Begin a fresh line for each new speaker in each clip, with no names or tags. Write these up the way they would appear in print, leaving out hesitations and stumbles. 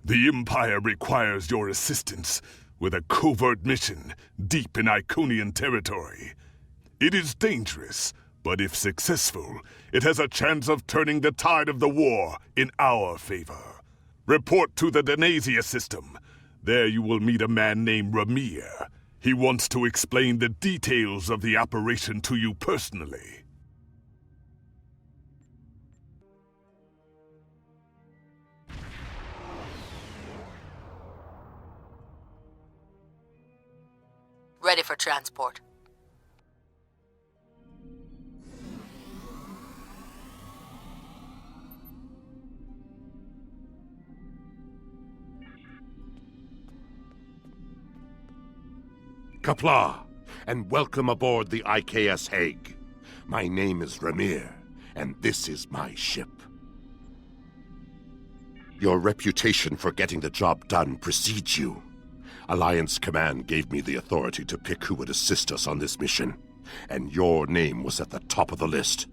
The Empire requires your assistance with a covert mission deep in Iconian territory. It is dangerous, but if successful, it has a chance of turning the tide of the war in our favor. Report to the Denasia system. There you will meet a man named Ramir. He wants to explain the details of the operation to you personally.
Ready for transport.
Qapla', and welcome aboard the IKS Hague. My name is Ramir, and this is my ship. Your reputation for getting the job done precedes you. Alliance Command gave me the authority to pick who would assist us on this mission, and your name was at the top of the list.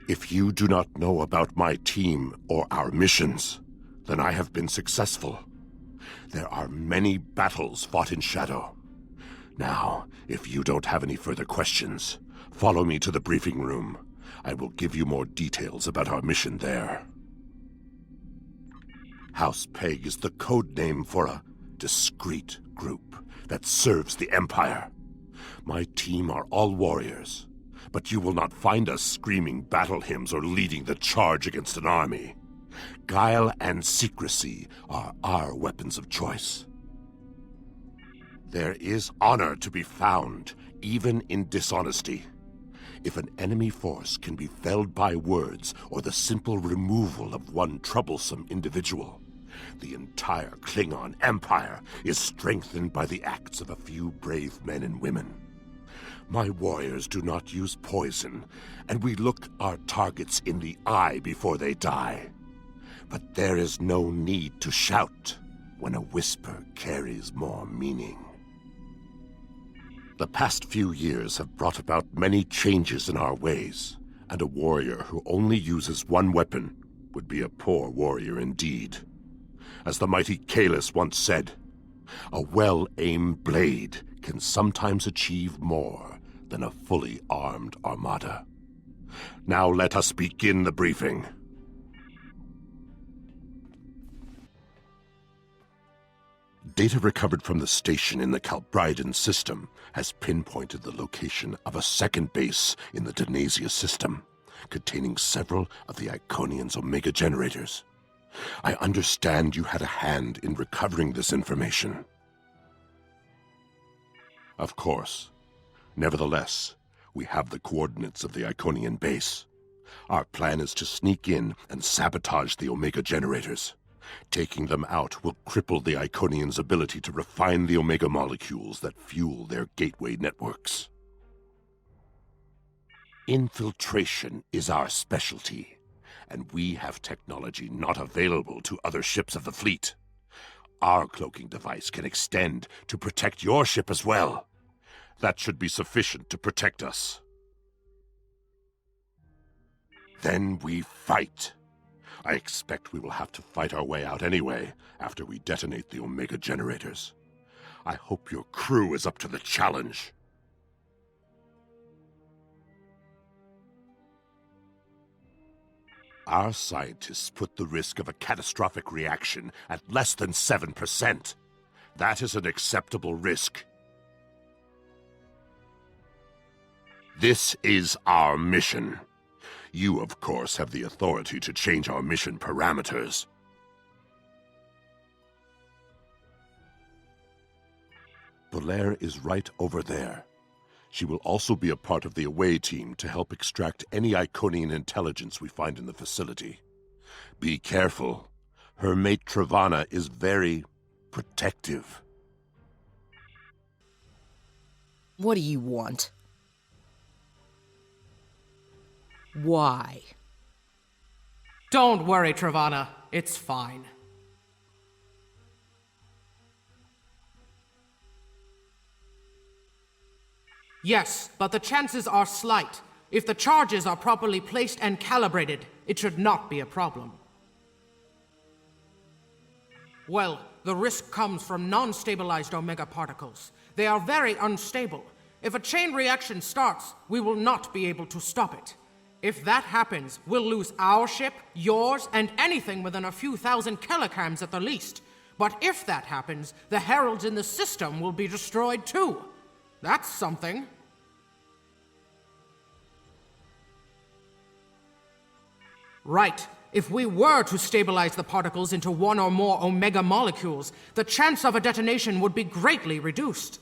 If you do not know about my team or our missions, then I have been successful. There are many battles fought in shadow. Now, if you don't have any further questions, follow me to the briefing room. I will give you more details about our mission there. House Pegh is the code name for a discreet group that serves the Empire. My team are all warriors, but you will not find us screaming battle hymns or leading the charge against an army. Guile and secrecy are our weapons of choice. There is honor to be found, even in dishonesty. If an enemy force can be felled by words or the simple removal of one troublesome individual, the entire Klingon Empire is strengthened by the acts of a few brave men and women. My warriors do not use poison, and we look our targets in the eye before they die. But there is no need to shout when a whisper carries more meaning. The past few years have brought about many changes in our ways, and a warrior who only uses one weapon would be a poor warrior indeed. As the mighty Kalis once said, a well-aimed blade can sometimes achieve more than a fully armed armada. Now let us begin the briefing. Data recovered from the station in the Calbridan system has pinpointed the location of a second base in the Denasia system, containing several of the Iconian's Omega generators. I understand you had a hand in recovering this information. Of course. Nevertheless, we have the coordinates of the Iconian base. Our plan is to sneak in and sabotage the Omega generators. Taking them out will cripple the Iconians' ability to refine the Omega molecules that fuel their gateway networks. Infiltration is our specialty, and we have technology not available to other ships of the fleet. Our cloaking device can extend to protect your ship as well. That should be sufficient to protect us. Then we fight. I expect we will have to fight our way out anyway, after we detonate the Omega generators. I hope your crew is up to the challenge. Our scientists put the risk of a catastrophic reaction at less than 7%. That is an acceptable risk. This is our mission. You, of course, have the authority to change our mission parameters. Belair is right over there. She will also be a part of the away team to help extract any Iconian intelligence we find in the facility. Be careful. Her mate Travana is very protective.
What do you want? Why?
Don't worry, Travana. It's fine. Yes, but the chances are slight. If the charges are properly placed and calibrated, it should not be a problem. Well, the risk comes from non-stabilized Omega particles. They are very unstable. If a chain reaction starts, we will not be able to stop it. If that happens, we'll lose our ship, yours, and anything within a few thousand kilograms at the least. But if that happens, the heralds in the system will be destroyed too. That's something. Right. If we were to stabilize the particles into one or more Omega molecules, the chance of a detonation would be greatly reduced.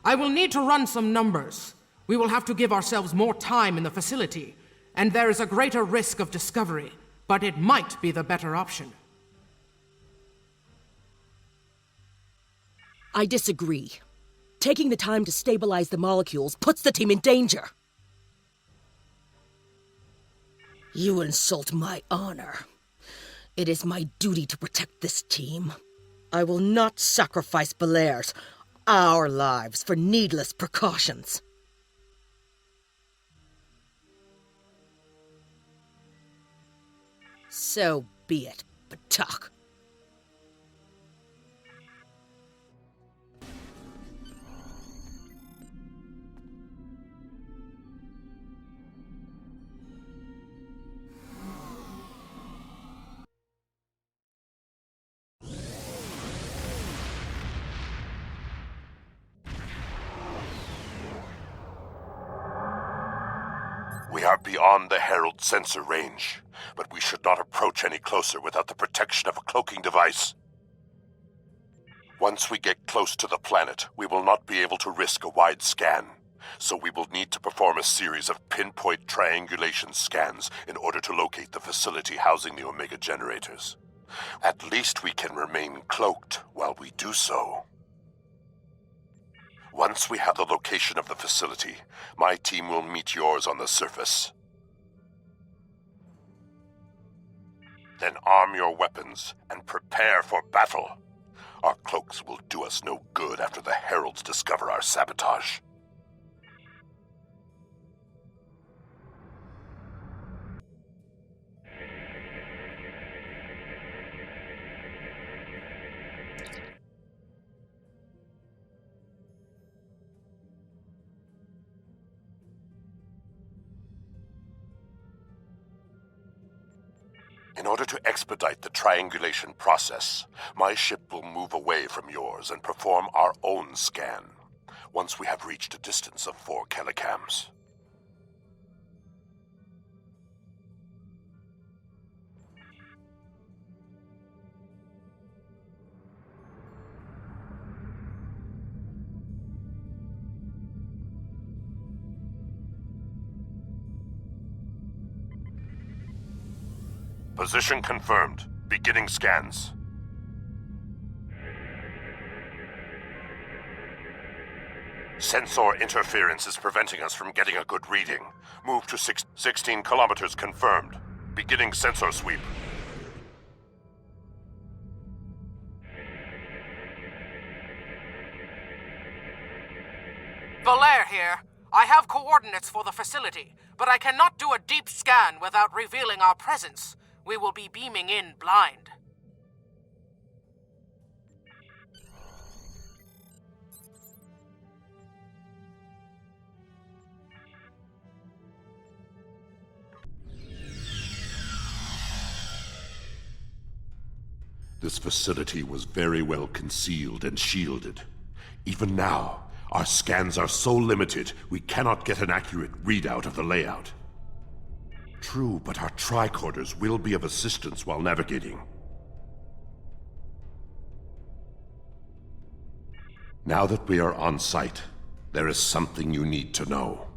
I will need to run some numbers. We will have to give ourselves more time in the facility, and there is a greater risk of discovery, but it might be the better option.
I disagree. Taking the time to stabilize the molecules puts the team in danger. You insult my honor. It is my duty to protect this team. I will not sacrifice Belaire's, our lives, for needless precautions. So be it, Batak.
We are beyond the Herald sensor range, but we should not approach any closer without the protection of a cloaking device. Once we get close to the planet, we will not be able to risk a wide scan, so we will need to perform a series of pinpoint triangulation scans in order to locate the facility housing the Omega generators. At least we can remain cloaked while we do so. Once we have the location of the facility, my team will meet yours on the surface. Then arm your weapons and prepare for battle. Our cloaks will do us no good after the Heralds discover our sabotage. In order to expedite the triangulation process, my ship will move away from yours and perform our own scan, once we have reached a distance of 4 kilograms. Position confirmed. Beginning scans. Sensor interference is preventing us from getting a good reading. Move to 16 kilometers confirmed. Beginning sensor sweep.
Belaire here. I have coordinates for the facility, but I cannot do a deep scan without revealing our presence. We will be beaming in blind.
This facility was very well concealed and shielded. Even now, our scans are so limited, we cannot get an accurate readout of the layout. True, but our tricorders will be of assistance while navigating. Now that we are on site, there is something you need to know.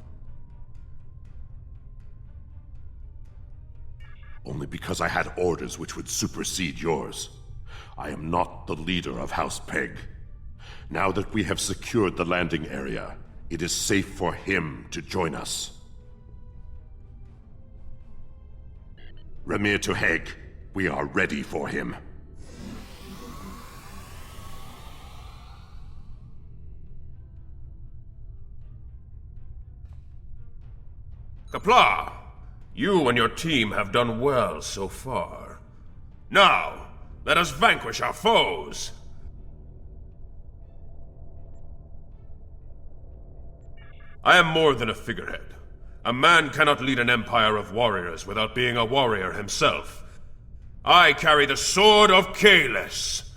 Only because I had orders which would supersede yours. I am not the leader of House Pegh. Now that we have secured the landing area, it is safe for him to join us. Remir to Hague, we are ready for him.
Qapla', you and your team have done well so far. Now, let us vanquish our foes! I am more than a figurehead. A man cannot lead an empire of warriors without being a warrior himself. I carry the Sword of Kahless,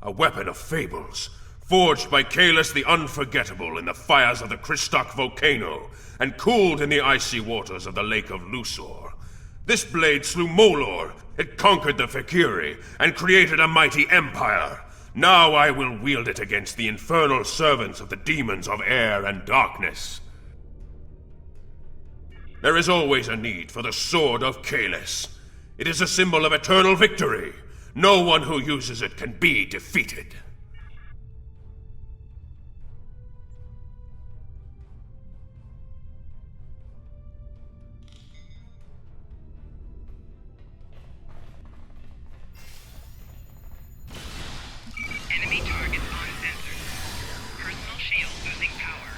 a weapon of fables, forged by Kahless the Unforgettable in the fires of the Kristok volcano, and cooled in the icy waters of the Lake of Lusor. This blade slew Molor, it conquered the Fakiri, and created a mighty empire. Now I will wield it against the infernal servants of the demons of air and darkness. There is always a need for the Sword of Kahless. It is a symbol of eternal victory. No one who uses it can be defeated.
Enemy targets on sensors. Personal shield losing power.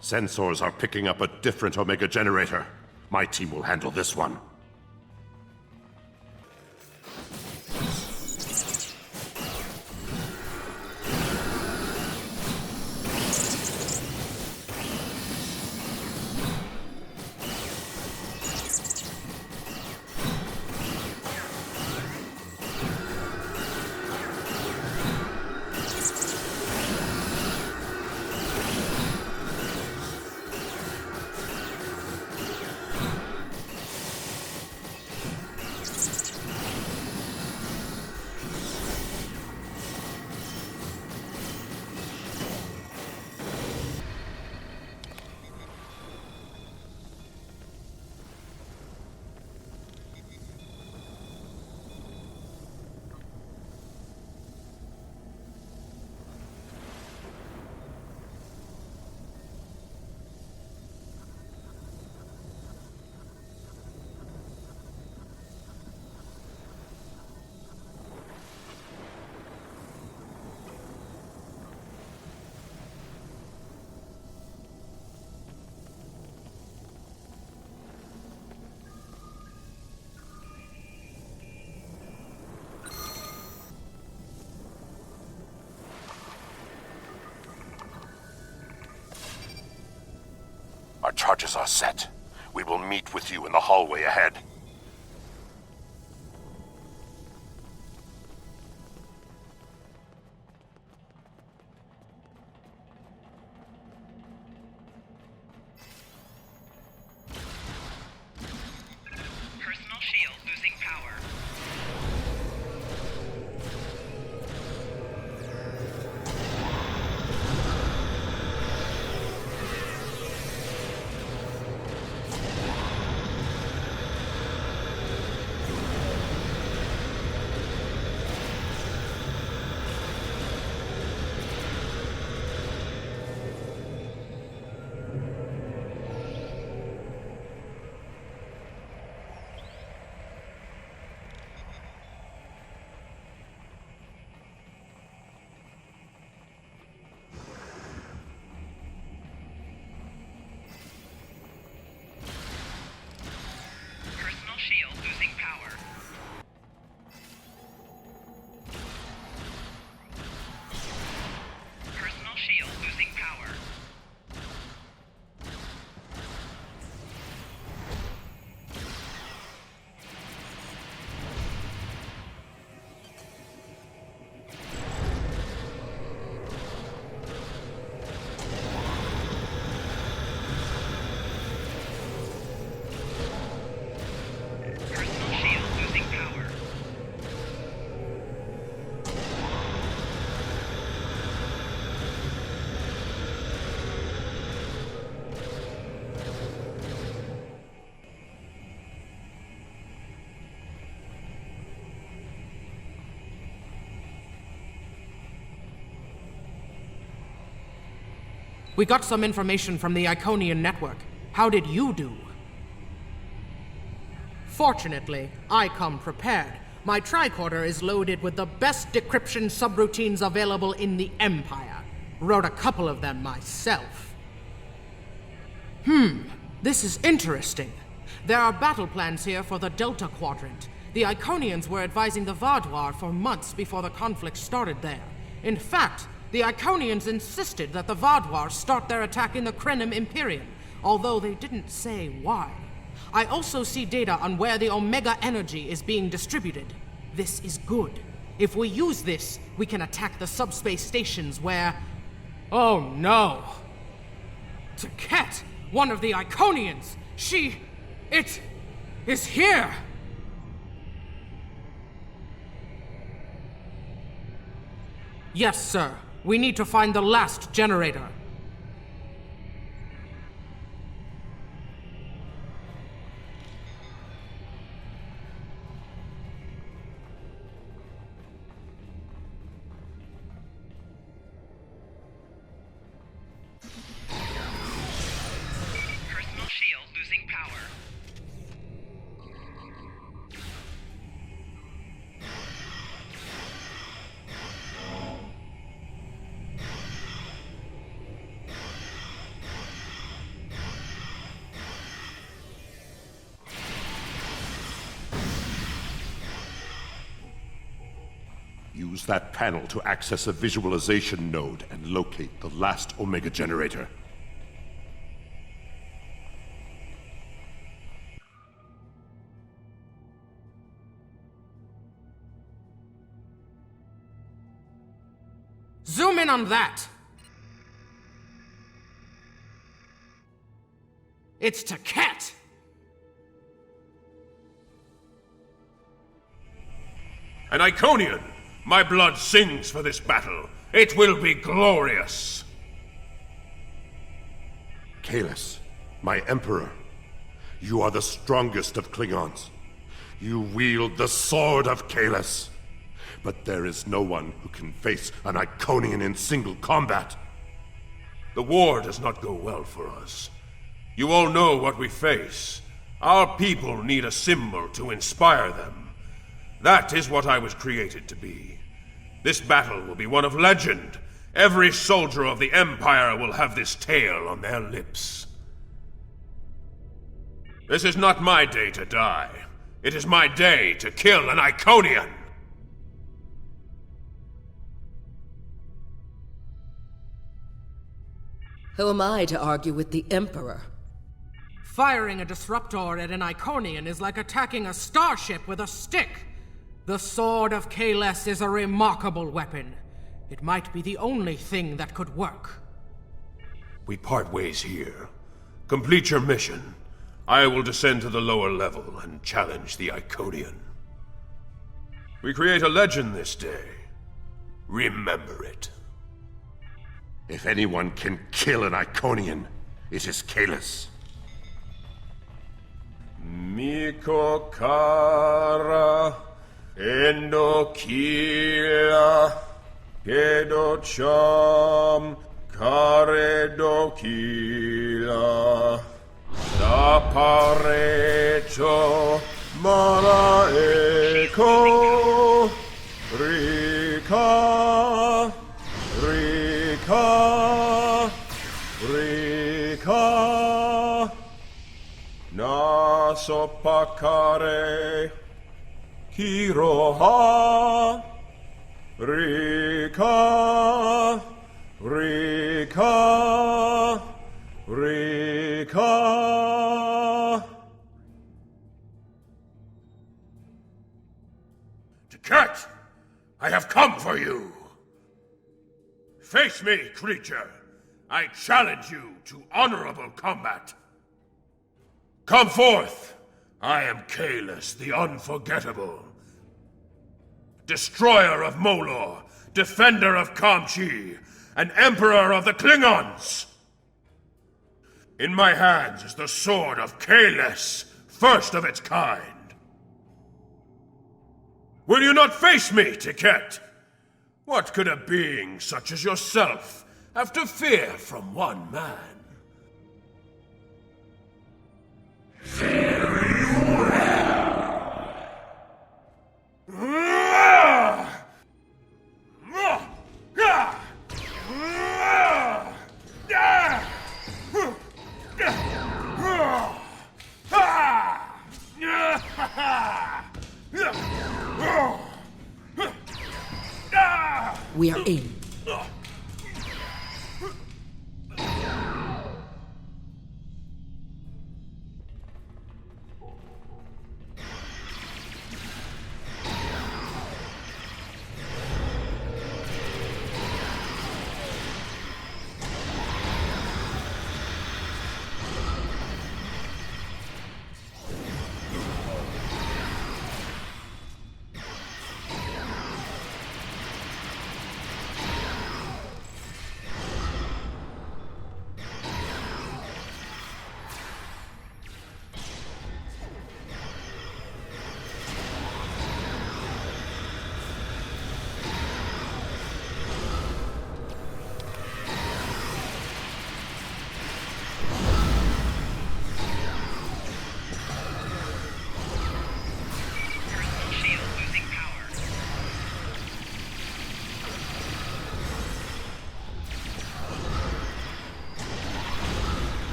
Sensors are picking up a different Omega generator. My team will handle this one. Our charges are set. We will meet with you in the hallway ahead.
Personal shield losing power.
We got some information from the Iconian network. How did you do? Fortunately, I come prepared. My tricorder is loaded with the best decryption subroutines available in the Empire. Wrote a couple of them myself. This is interesting. There are battle plans here for the Delta Quadrant. The Iconians were advising the Vaudoir for months before the conflict started there. In fact, the Iconians insisted that the Vaudoir start their attack in the Krenim Imperium, although they didn't say why. I also see data on where the Omega energy is being distributed. This is good. If we use this, we can attack the subspace stations where... Oh no! Taket, one of the Iconians! It is here! Yes, sir. We need to find the last generator.
Personal shield losing power.
Use that panel to access a visualization node and locate the last Omega generator.
Zoom in on that! It's Taket!
An Iconian! My blood sings for this battle. It will be glorious.
Kahless, my Emperor, you are the strongest of Klingons. You wield the sword of Kahless. But there is no one who can face an Iconian in single combat.
The war does not go well for us. You all know what we face. Our people need a symbol to inspire them. That is what I was created to be. This battle will be one of legend. Every soldier of the Empire will have this tale on their lips. This is not my day to die. It is my day to kill an Iconian!
Who am I to argue with the Emperor?
Firing a disruptor at an Iconian is like attacking a starship with a stick. The Sword of Kahless is a remarkable weapon. It might be the only thing that could work.
We part ways here. Complete your mission. I will descend to the lower level and challenge the Iconian. We create a legend this day. Remember it.
If anyone can kill an Iconian, it is Kahless.
Miko Kara Endokila Kedocham Karedokila Saparecho Maraeko Rika Rika Rika Nasopakare Kiroha Rika Rika Rika Taket! I have come for you! Face me, creature! I challenge you to honorable combat! Come forth! I am Kahless, the Unforgettable. Destroyer of Molor, defender of Kamchi, and Emperor of the Klingons! In my hands is the sword of Kahless, first of its kind. Will you not face me, Taket? What could a being such as yourself after fear from one man.
We are in.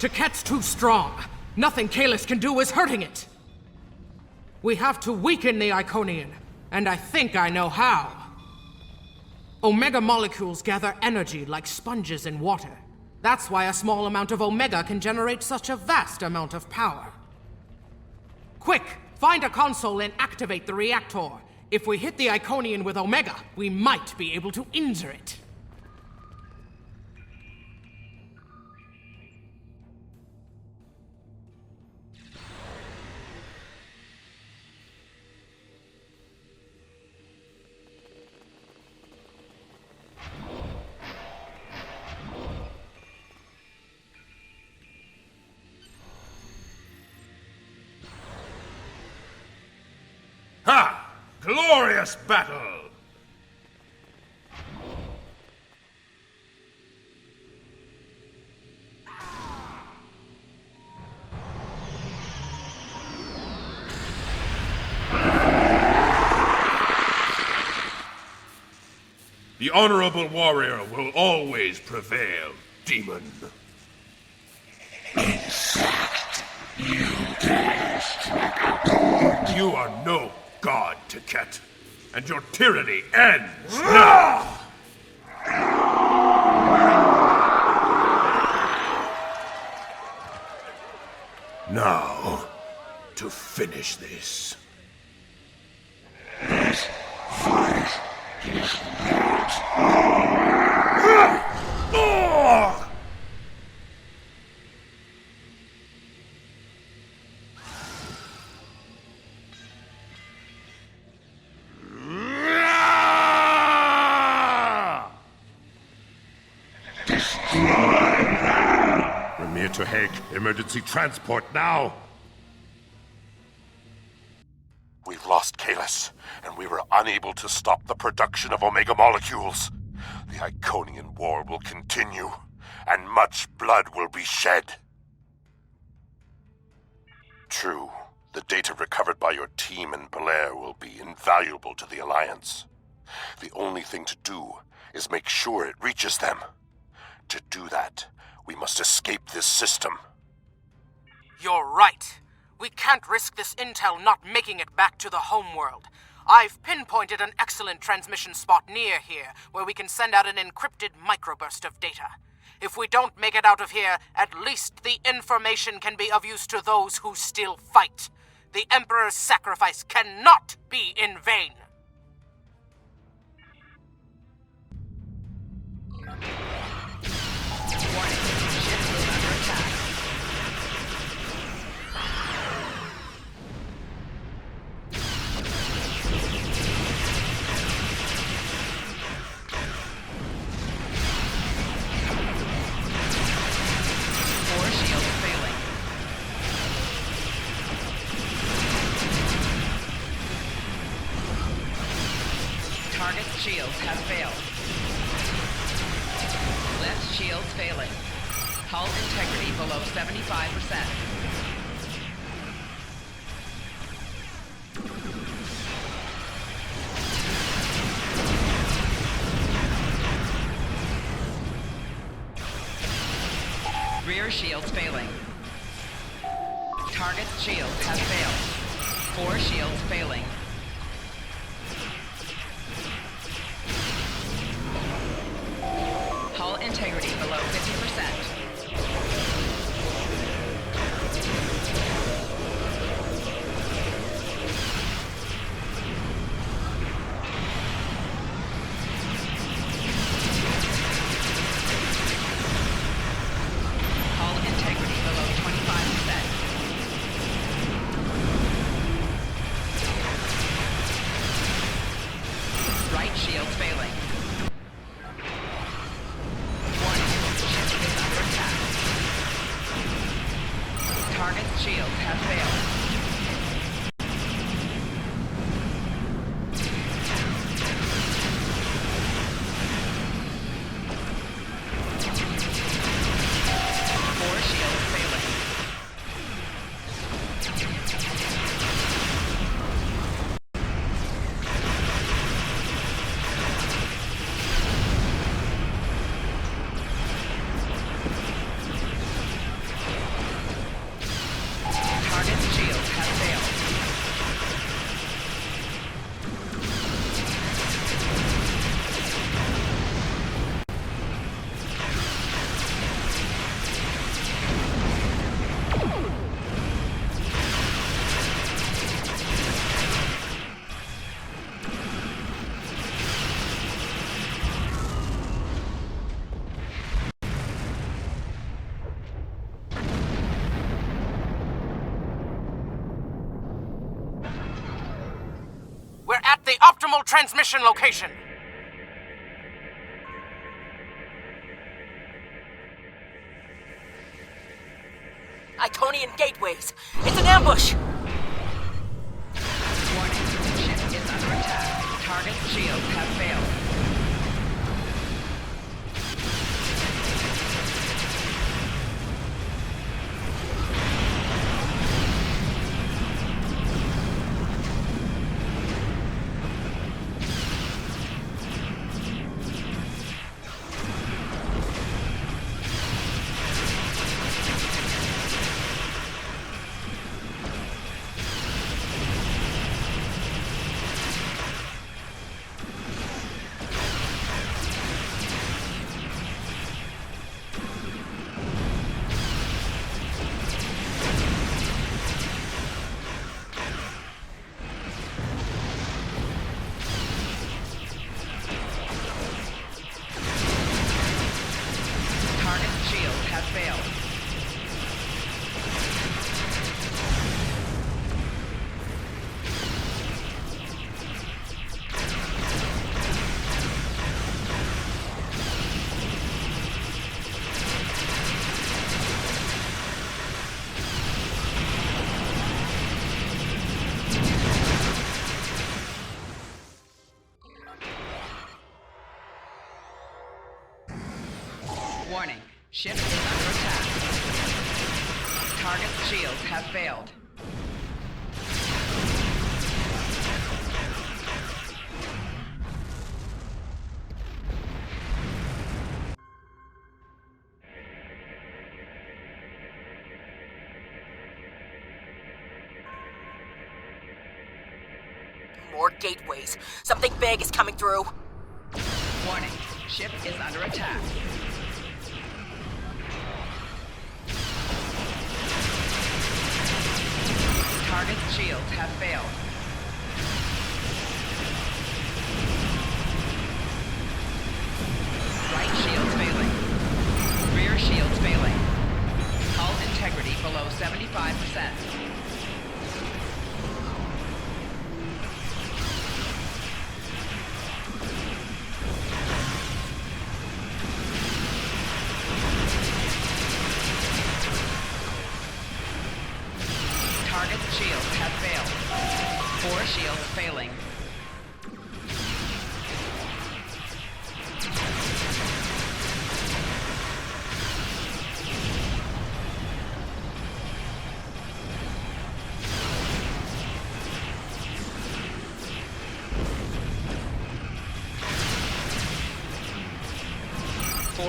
Teket's too strong. Nothing Kalis can do is hurting it. We have to weaken the Iconian, and I think I know how. Omega molecules gather energy like sponges in water. That's why a small amount of Omega can generate such a vast amount of power. Quick, find a console and activate the reactor. If we hit the Iconian with Omega, we might be able to injure it.
Ha! Glorious battle! The honorable warrior will always prevail, demon. You are no god, Teket, and your tyranny ends now! Now, to finish this. This fight is not...
To Hague, emergency transport now! We've lost Kalis, and we were unable to stop the production of Omega molecules. The Iconian war will continue, and much blood will be shed. True, the data recovered by your team in Belair will be invaluable to the Alliance. The only thing to do is make sure it reaches them. To do that, we must escape this system.
You're right. We can't risk this intel not making it back to the homeworld. I've pinpointed an excellent transmission spot near here where we can send out an encrypted microburst of data. If we don't make it out of here, at least the information can be of use to those who still fight. The Emperor's sacrifice cannot be in vain.
shields have failed. Left shields failing. Hull integrity below 75%. Rear shields failing. Target's shields have failed. 4 shields failing. Hull integrity below 50%. Hull integrity below 25%. Right shields failing. Target's shields have failed. Four shields failing. Target's shields have failed.
We're at the optimal transmission location.
Iconian gateways! It's an ambush!
Warning, ship is under attack. Target's shields have failed. Target's shields have failed. Warning, ship is under attack. Target's shields have failed.
More gateways. Something big is coming through.
Warning, ship is under attack. Target's shields have failed. Right shields failing. Rear shields failing. Hull integrity below 75%. Target's shields have failed. 4 shields failing.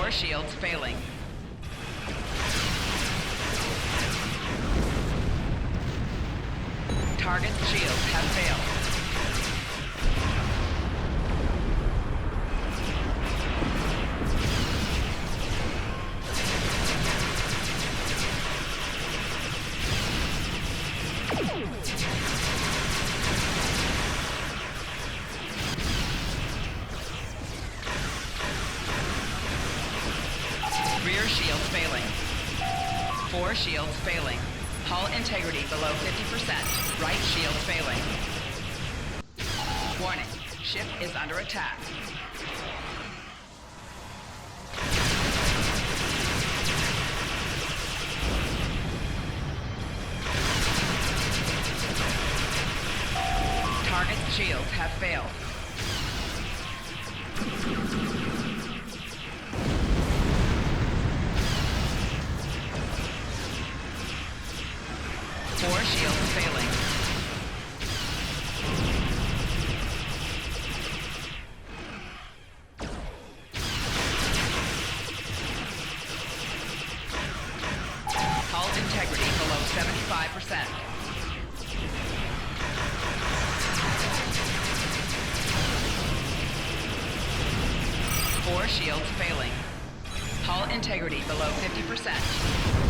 4 shields failing. Target's shields have failed. Rear shields failing. 4 shields failing. Hull integrity below 50%. Right shield failing. Warning. Ship is under attack. Target's shields have failed. Four shields failing. Hull integrity below 75%. Four shields failing. Hull integrity below 50%.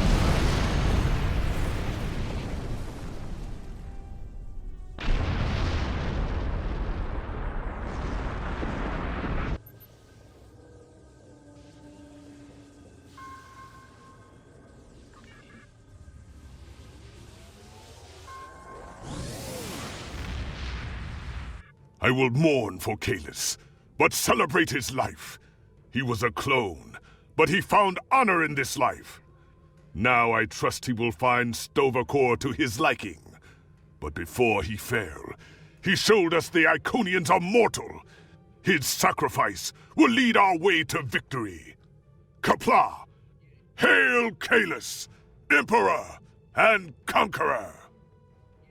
I will mourn for Kalis, but celebrate his life. He was a clone, but he found honor in this life. Now I trust he will find Sto-vo-kor to his liking. But before he fell, he showed us the Iconians are mortal. His sacrifice will lead our way to victory. Qapla'! Hail Kalis, Emperor and Conqueror!